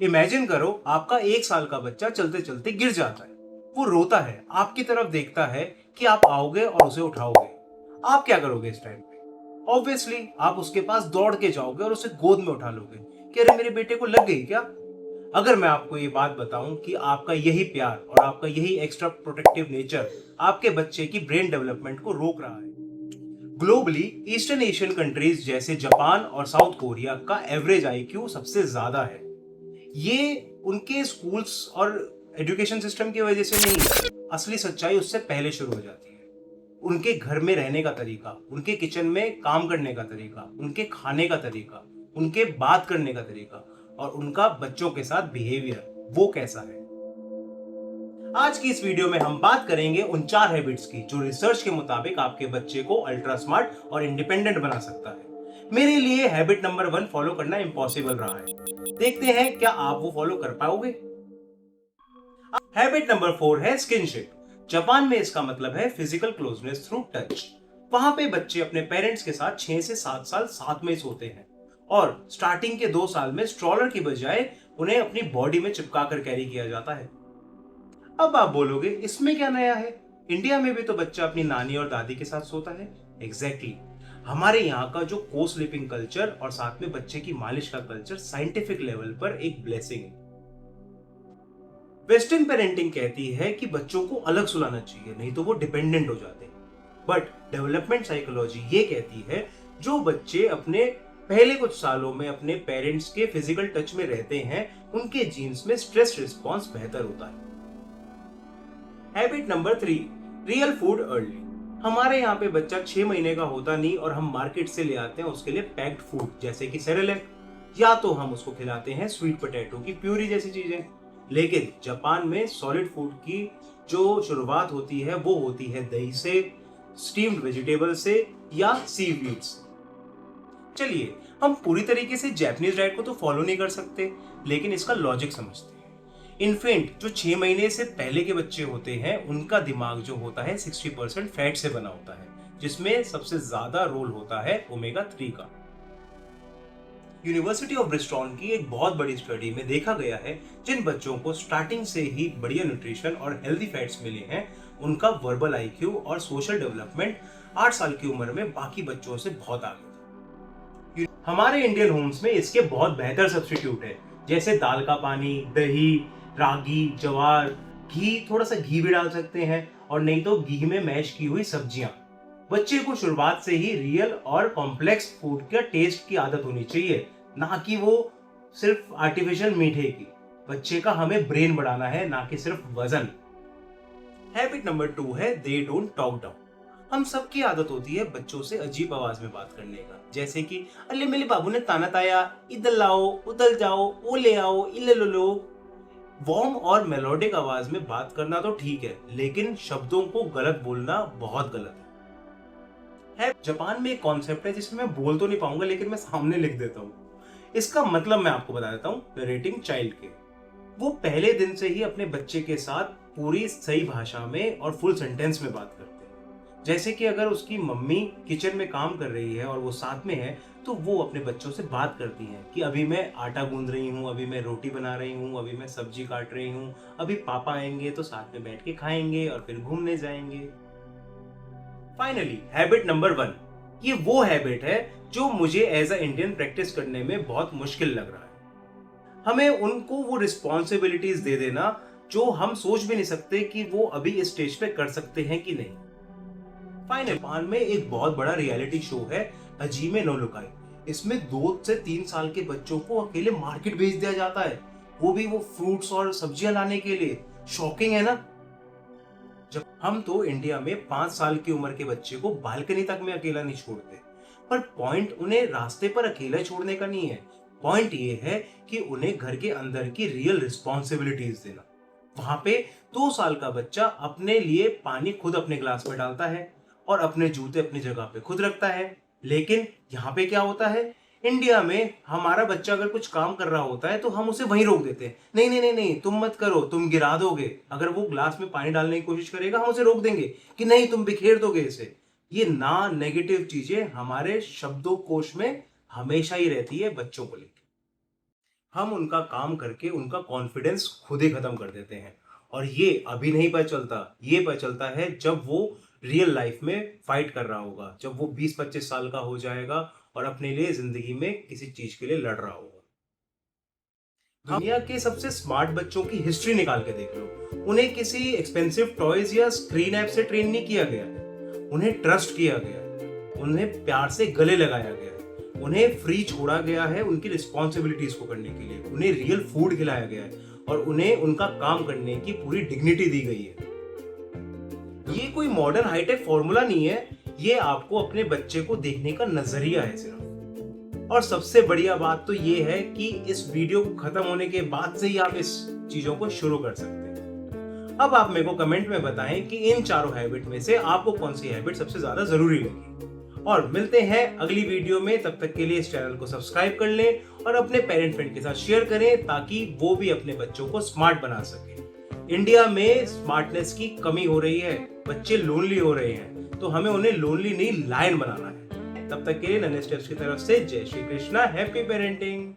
Imagine करो आपका 1 साल का बच्चा चलते चलते गिर जाता है। वो रोता है, आपकी तरफ देखता है कि आप आओगे और उसे उठाओगे। आप क्या करोगे इस टाइम पे? ऑब्वियसली आप उसके पास दौड़ के जाओगे और उसे गोद में उठा लोगे कि अरे मेरे बेटे को लग गई क्या। अगर मैं आपको ये बात बताऊं कि आपका यही प्यार और आपका यही एक्स्ट्रा प्रोटेक्टिव नेचर आपके बच्चे की ब्रेन डेवलपमेंट को रोक रहा है। ग्लोबली ईस्टर्न एशियन कंट्रीज जैसे जापान और साउथ कोरिया का एवरेज आईक्यू सबसे ज्यादा है। ये उनके स्कूल्स और एजुकेशन सिस्टम की वजह से नहीं, असली सच्चाई उससे पहले शुरू हो जाती है। उनके घर में रहने का तरीका, उनके किचन में काम करने का तरीका, उनके खाने का तरीका, उनके बात करने का तरीका और उनका बच्चों के साथ बिहेवियर वो कैसा है। आज की इस वीडियो में हम बात करेंगे उन 4 हैबिट्स की जो रिसर्च के मुताबिक आपके बच्चे को अल्ट्रा स्मार्ट और इंडिपेंडेंट बना सकता है। मेरे लिए हैबिट नंबर 1 फॉलो करना इम्पॉसिबल रहा है। देखते हैं क्या आप वो फॉलो कर पाओगे। हैबिट नंबर 4 है स्किनशिप। जापान में इसका मतलब है फिजिकल क्लोजनेस थ्रू टच। वहां पे बच्चे अपने पेरेंट्स के साथ 6 से 7 साल साथ में सोते हैं और स्टार्टिंग के 2 साल में स्ट्रॉलर की बजाय उन्हें अपनी बॉडी में चिपका कर कैरी किया जाता है। अब आप बोलोगे इसमें क्या नया है, इंडिया में भी तो बच्चा अपनी नानी और दादी के साथ सोता है। एग्जैक्टली हमारे यहाँ का जो को स्लीपिंग कल्चर और साथ में बच्चे की मालिश का कल्चर साइंटिफिक लेवल पर एक ब्लेसिंग है। वेस्टर्न पेरेंटिंग कहती है कि बच्चों को अलग सुलाना चाहिए, नहीं तो वो डिपेंडेंट हो जाते हैं। बट डेवलपमेंट साइकोलॉजी ये कहती है जो बच्चे अपने पहले कुछ सालों में अपने पेरेंट्स के फिजिकल टच में रहते हैं उनके जीन्स में स्ट्रेस रिस्पॉन्स बेहतर होता है। Habit number 3, real food early. हमारे यहाँ पे बच्चा 6 महीने का होता नहीं और हम मार्केट से ले आते हैं उसके लिए पैक्ड फूड जैसे कि सेरेलैक, या तो हम उसको खिलाते हैं स्वीट पोटैटो की प्यूरी जैसी चीजें। लेकिन जापान में सॉलिड फूड की जो शुरुआत होती है वो होती है दही से, स्टीम्ड वेजिटेबल से या सीवीड्स। चलिए हम पूरी तरीके से जैपनीज डाइट को तो फॉलो नहीं कर सकते, लेकिन इसका लॉजिक समझते हैं। इन्फेंट जो 6 महीने से पहले के बच्चे होते हैं उनका दिमाग जो होता है 60% फैट से बना होता है, जिसमें सबसे ज्यादा रोल होता है ओमेगा 3 का। यूनिवर्सिटी ऑफ ब्रिस्टॉल की एक बहुत बड़ी स्टडी में देखा गया है जिन बच्चों को स्टार्टिंग से ही बढ़िया न्यूट्रिशन और हेल्दी फैट्स मिले हैं उनका वर्बल आईक्यू और सोशल डेवलपमेंट 8 साल की उम्र में बाकी बच्चों से बहुत आगे था। हमारे इंडियन होम्स में इसके बहुत बेहतर सब्स्टिट्यूट है, जैसे दाल का पानी, दही, रागी, ज्वार, घी, थोड़ा सा घी भी डाल सकते हैं और नहीं तो घी में मैश की हुई सब्जियां। बच्चे को शुरुआत से ही रियल और कॉम्प्लेक्स फूड का टेस्ट की आदत होनी चाहिए, ना कि वो सिर्फ आर्टिफिशियल मीठे की। बच्चे का हमें ब्रेन बढ़ाना है, ना कि सिर्फ वजन। हैबिट नंबर 2 है दे डोंट टॉक डाउन। हम सबकी आदत होती है बच्चों से अजीब आवाज में बात करने का, जैसे कि अरे मेरे बाबू ने ताना ताया, इधर लाओ, उधर जाओ, वो ले आओ, इले लो लो। वार्म और मेलोडिक आवाज में बात करना तो ठीक है, लेकिन शब्दों को गलत बोलना बहुत गलत है। जापान में एक कॉन्सेप्ट है जिसमें मैं बोल तो नहीं पाऊंगा लेकिन मैं सामने लिख देता हूँ। इसका मतलब मैं आपको बता देता हूँ, नरेटिंग चाइल्ड के। वो पहले दिन से ही अपने बच्चे के साथ पूरी सही भाषा में और फुल सेंटेंस में बात करते हैं। जैसे कि अगर उसकी मम्मी किचन में काम कर रही है और वो साथ में है तो वो अपने बच्चों से बात करती हैं कि अभी मैं आटा गूंद रही हूँ, अभी मैं रोटी बना रही हूँ, अभी मैं सब्जी काट रही हूँ, अभी पापा आएंगे तो साथ में बैठ के खाएंगे और फिर घूमने जाएंगे। फाइनली हैबिट नंबर 1, ये वो हैबिट है जो मुझे एज अ इंडियन प्रैक्टिस करने में बहुत मुश्किल लग रहा है। हमें उनको वो रिस्पॉन्सिबिलिटीज दे देना जो हम सोच भी नहीं सकते कि वो अभी इस स्टेज पे कर सकते हैं कि नहीं। फाइनल जापान में एक बहुत बड़ा रियलिटी शो है हजीमे नो लुकाई। इसमें 2 से 3 साल के बच्चों को अकेले मार्केट भेज दिया जाता है, वो भी वो फ्रूट्स और सब्जियां लाने के लिए। शॉकिंग है ना। जब हम तो इंडिया में 5 साल की उम्र के बच्चे को बालकनी तक में अकेला नहीं छोड़ते, पर पॉइंट उन्हें रास्ते पर अकेला छोड़ने का नहीं है। पॉइंट ये है कि उन्हें घर के अंदर की रियल रिस्पॉन्सिबिलिटीज देना। वहां पे 2 साल का बच्चा अपने लिए पानी खुद अपने ग्लास में डालता है और अपने जूते अपनी जगह पे खुद रखता है। लेकिन यहाँ पे क्या होता है, इंडिया में हमारा बच्चा अगर कुछ काम कर रहा होता है तो हम उसे वहीं रोक देते हैं। नहीं नहीं नहीं नहीं, तुम मत करो, तुम गिरा दोगे। अगर वो ग्लास में पानी डालने की कोशिश करेगा हम उसे रोक देंगे कि नहीं तुम बिखेर दोगे इसे। ये ना नेगेटिव चीजें हमारे शब्दों कोश में हमेशा ही रहती है बच्चों को लेकर। हम उनका काम करके उनका कॉन्फिडेंस खुद ही खत्म कर देते हैं। और ये अभी नहीं पता चलता, ये पता चलता है जब वो रियल लाइफ में फाइट कर रहा होगा, जब वो 20-25 साल का हो जाएगा और अपने लिए जिंदगी में किसी चीज के लिए लड़ रहा होगा। दुनिया के सबसे स्मार्ट बच्चों की हिस्ट्री निकाल के देख लो, उन्हें किसी एक्सपेंसिव टॉयज या स्क्रीन ऐप से ट्रेन नहीं किया गया, उन्हें ट्रस्ट किया गया, उन्हें प्यार से गले लगाया गया, उन्हें फ्री छोड़ा गया है उनकी रिस्पॉन्सिबिलिटीज को करने के लिए, उन्हें रियल फूड खिलाया गया है और उन्हें उनका काम करने की पूरी डिग्निटी दी गई है। ये कोई मॉडर्न हाईटेक फॉर्मूला नहीं है, ये आपको अपने बच्चे को देखने का नजरिया है सिर्फ। और सबसे बढ़िया बात तो ये है कि इस वीडियो को खत्म होने के बाद से ही आप इस चीजों को शुरू कर सकते हैं। अब आप मेरे को कमेंट में बताएं कि इन चारों हैबिट में से आपको कौन सी हैबिट सबसे ज्यादा जरूरी लगी। और मिलते हैं अगली वीडियो में, तब तक के लिए इस चैनल को सब्सक्राइब कर लें और अपने पेरेंट फ्रेंड के साथ शेयर करें ताकि वो भी अपने बच्चों को स्मार्ट बना सके। इंडिया में स्मार्टनेस की कमी हो रही है, बच्चे लोनली हो रहे हैं, तो हमें उन्हें लोनली नहीं लायन बनाना है। तब तक के लिए नन्हे स्टेप्स की तरफ से जय श्री कृष्णा, हैप्पी पेरेंटिंग।